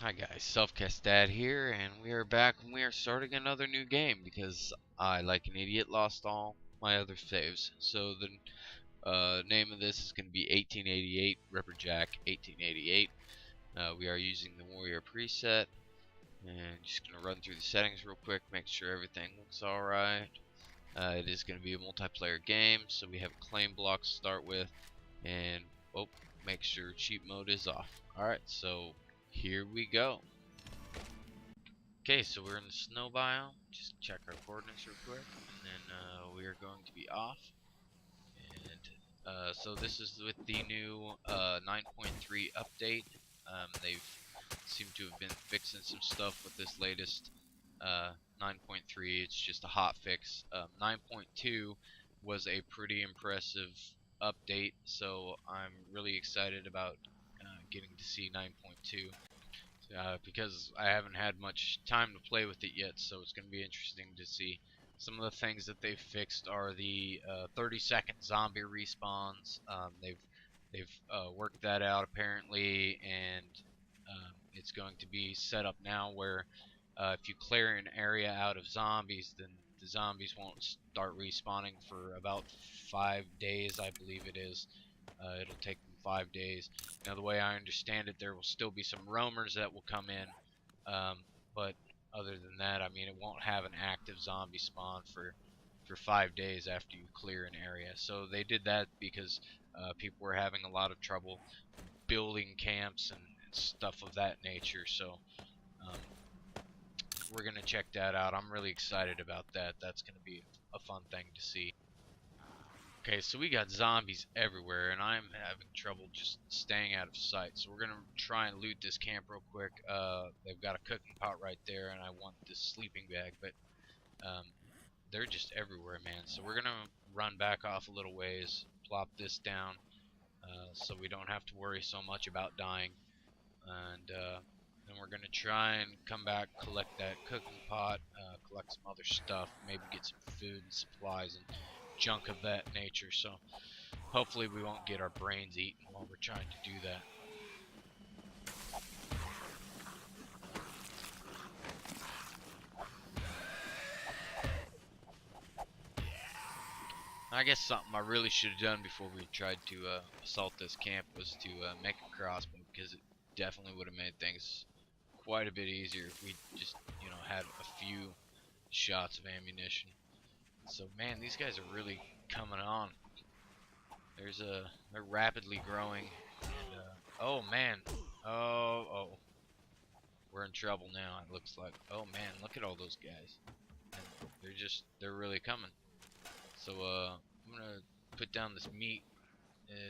Hi guys, Selfcast Dad here, and we are back and we are starting another new game because I, like an idiot, lost all my other saves. So the name of this is going to be 1888, Ripper Jack 1888. We are using the Warrior preset, and just going to run through the settings real quick, make sure everything looks alright. It is going to be a multiplayer game, so we have a claim block to start with, and make sure cheat mode is off. Alright, so here we go. Okay, so we're in the snow biome. Just check our coordinates real quick, and then we are going to be off. And so this is with the new 9.3 update. They've seem to have been fixing some stuff with this latest 9.3. It's just a hot fix. 9.2 was a pretty impressive update, so I'm really excited about getting to see 9.2. Because I haven't had much time to play with it yet, so it's going to be interesting to see. Some of the things that they've fixed are the 30-second zombie respawns. They've worked that out apparently, and it's going to be set up now where if you clear an area out of zombies, then the zombies won't start respawning for about 5 days, I believe it is. It'll take them 5 days. Now, the way I understand it, there will still be some roamers that will come in, but other than that, I mean, it won't have an active zombie spawn for 5 days after you clear an area. So they did that because people were having a lot of trouble building camps and stuff of that nature. So we're gonna check that out. I'm really excited about that. That's gonna be a fun thing to see. Okay, so we got zombies everywhere, and I'm having trouble just staying out of sight. So we're gonna try and loot this camp real quick. They've got a cooking pot right there, and I want this sleeping bag, but they're just everywhere, man. So we're gonna run back off a little ways, plop this down, so we don't have to worry so much about dying, and then we're gonna try and come back, collect that cooking pot, collect some other stuff, maybe get some food and supplies and junk of that nature. So hopefully we won't get our brains eaten while we're trying to do that. I guess something I really should have done before we tried to assault this camp was to make a crossbow, because it definitely would have made things quite a bit easier if we just, had a few shots of ammunition. So man, these guys are really coming on. They're rapidly growing, and oh man, oh, we're in trouble now. It looks like. Oh man, look at all those guys. And they're really coming. So I'm gonna put down this meat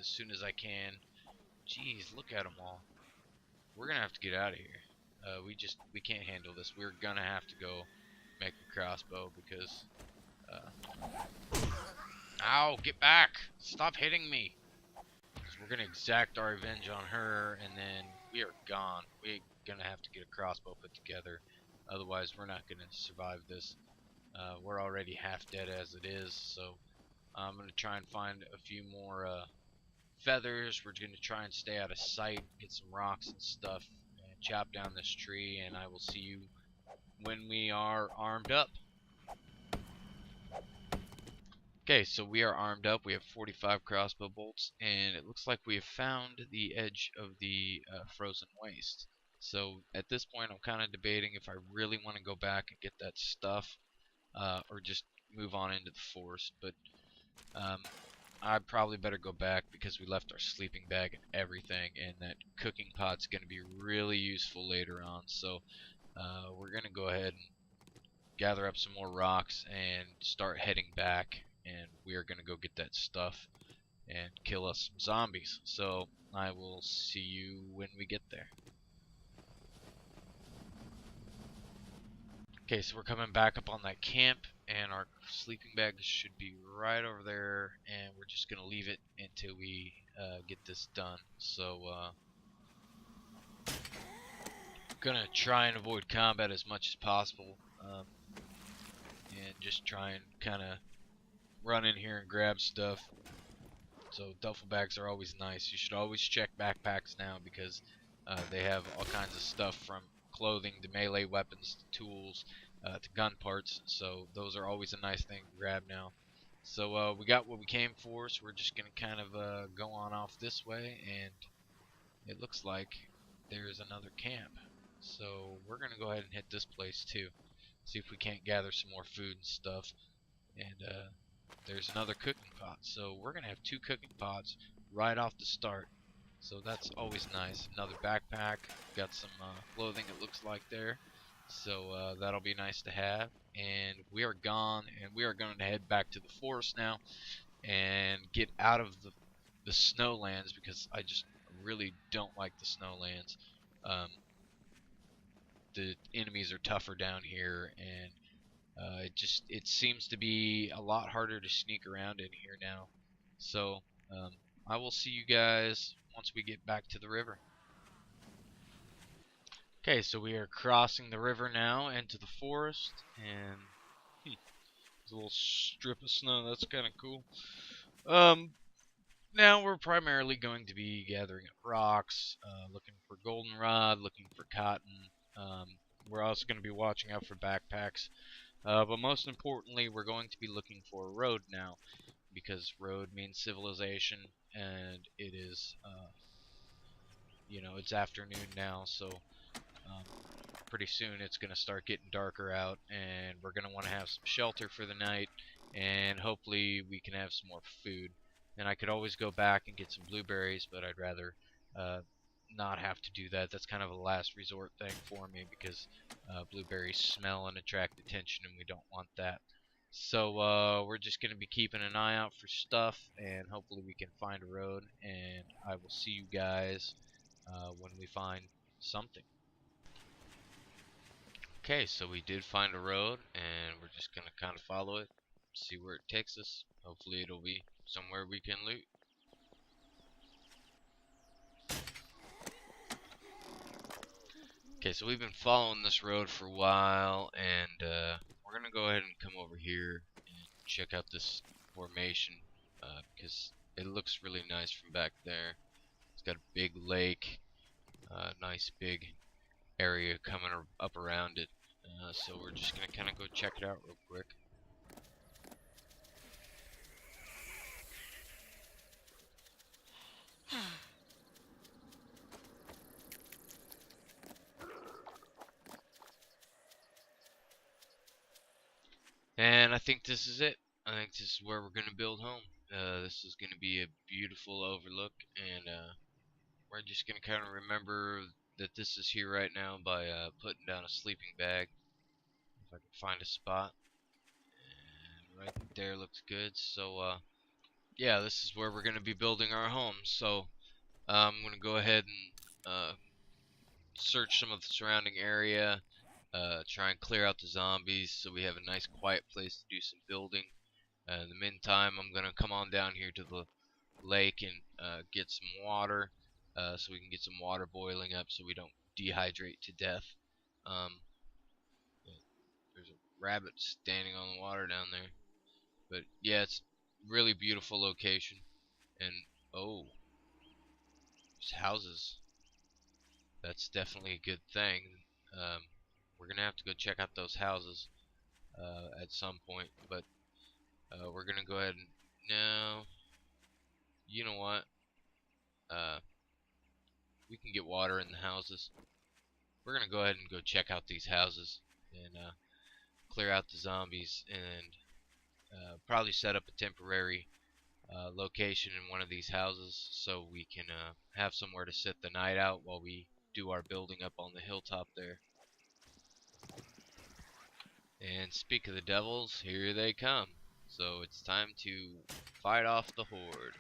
as soon as I can. Jeez, look at them all. We're gonna have to get out of here. We can't handle this. We're gonna have to go make a crossbow because. Ow! Get back! Stop hitting me! So we're gonna exact our revenge on her, and then we are gone. We're gonna have to get a crossbow put together. Otherwise, we're not gonna survive this. We're already half dead as it is, so I'm gonna try and find a few more feathers. We're gonna try and stay out of sight, get some rocks and stuff, and chop down this tree, and I will see you when we are armed up. Okay, so we are armed up. We have 45 crossbow bolts, and it looks like we have found the edge of the frozen waste. So at this point, I'm kind of debating if I really want to go back and get that stuff, or just move on into the forest. But I probably better go back because we left our sleeping bag and everything, and that cooking pot's going to be really useful later on. So we're going to go ahead and gather up some more rocks and start heading back, and we are going to go get that stuff and kill us some zombies. So I will see you when we get there. Okay, so we're coming back up on that camp, and our sleeping bag should be right over there, and we're just going to leave it until we get this done. So going to try and avoid combat as much as possible, and just try and kind of run in here and grab stuff. So duffel bags are always nice. You should always check backpacks now, because They have all kinds of stuff from clothing to melee weapons to tools to gun parts. So those are always a nice thing to grab now. So we got what we came for. So we're just gonna kind of go on off this way, and it looks like there's another camp. So we're gonna go ahead and hit this place too. See if we can't gather some more food and stuff. And there's another cooking pot. So we're gonna have 2 cooking pots right off the start. So that's always nice. Another backpack. Got some clothing, it looks like there. So that'll be nice to have. And we are gone, and we are going to head back to the forest now and get out of the snowlands, because I just really don't like the snowlands. Um, the enemies are tougher down here, and it seems to be a lot harder to sneak around in here now. So I will see you guys once we get back to the river. Okay, so we are crossing the river now into the forest, and there's a little strip of snow. That's kind of cool. Now we're primarily going to be gathering up rocks, looking for goldenrod, looking for cotton. We're also going to be watching out for backpacks. But most importantly, we're going to be looking for a road now, because road means civilization, and it is, it's afternoon now, so pretty soon it's going to start getting darker out, and we're going to want to have some shelter for the night, and hopefully we can have some more food. And I could always go back and get some blueberries, but I'd rather not have to do that. That's kind of a last resort thing for me, because blueberries smell and attract attention, and we don't want that. So we're just going to be keeping an eye out for stuff, and hopefully we can find a road, and I will see you guys when we find something. Okay, so we did find a road, and we're just going to kind of follow it, see where it takes us. Hopefully it'll be somewhere we can loot. Okay, so we've been following this road for a while, and we're going to go ahead and come over here and check out this formation, because it looks really nice from back there. It's got a big lake, nice big area coming up around it. So we're just going to kind of go check it out real quick. And I think this is it. I think this is where we're going to build home. This is going to be a beautiful overlook, and we're just going to kind of remember that this is here right now by putting down a sleeping bag. If I can find a spot. And right there looks good. So yeah, this is where we're going to be building our home. So I'm going to go ahead and search some of the surrounding area. Try and clear out the zombies so we have a nice quiet place to do some building. In the meantime, I'm going to come on down here to the lake and get some water, so we can get some water boiling up so we don't dehydrate to death. There's a rabbit standing on the water down there. But yeah, it's a really beautiful location. And oh, there's houses. That's definitely a good thing. We're gonna have to go check out those houses at some point, but we're gonna go ahead and no, you know what? We can get water in the houses. We're gonna go ahead and go check out these houses and clear out the zombies, and probably set up a temporary location in one of these houses so we can have somewhere to sit the night out while we do our building up on the hilltop there. And speak of the devils, here they come. So it's time to fight off the horde.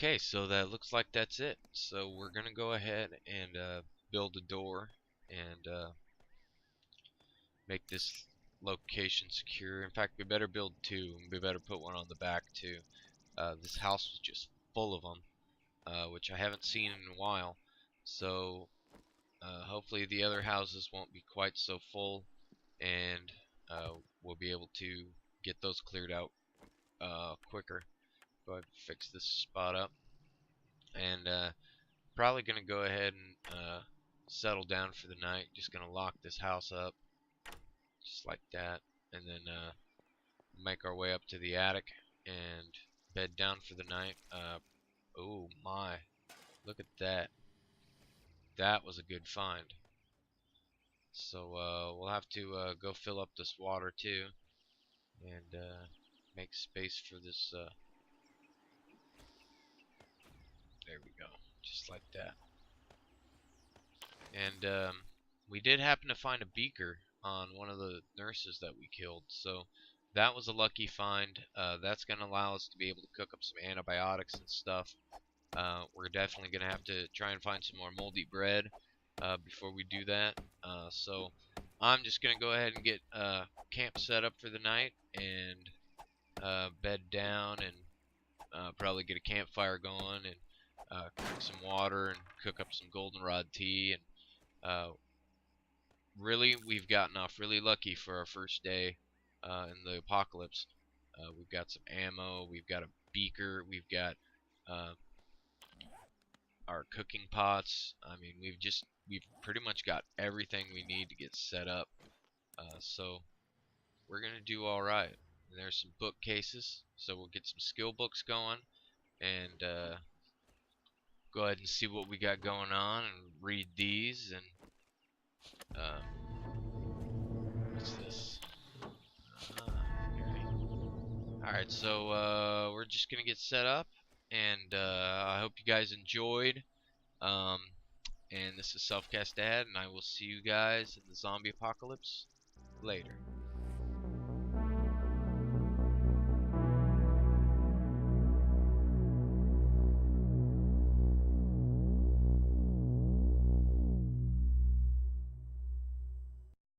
Okay, so that looks like that's it. So we're gonna go ahead and build a door and make this location secure. In fact, we better build two. We better put one on the back too. This house was just full of them, which I haven't seen in a while. So hopefully the other houses won't be quite so full, and we'll be able to get those cleared out quicker. Go ahead and fix this spot up, and probably gonna go ahead and settle down for the night. Just gonna lock this house up, just like that, and then make our way up to the attic and bed down for the night. Oh my, look at that. That was a good find. So we'll have to go fill up this water too, and make space for this. There we go, just like that. And we did happen to find a beaker on one of the nurses that we killed, so that was a lucky find. That's going to allow us to be able to cook up some antibiotics and stuff. We're definitely going to have to try and find some more moldy bread before we do that. So I'm just going to go ahead and get camp set up for the night and bed down and probably get a campfire going and cook some water and cook up some goldenrod tea. And really, we've gotten off really lucky for our first day in the apocalypse. We've got some ammo, we've got a beaker, we've got uh, our cooking pots. I mean, we've pretty much got everything we need to get set up. So we're gonna do all right. And there's some bookcases, so we'll get some skill books going and go ahead and see what we got going on and read these. And what's this? Okay. Alright, so we're just gonna get set up, and I hope you guys enjoyed. Um, and this is Selfcast Dad, and I will see you guys in the zombie apocalypse later.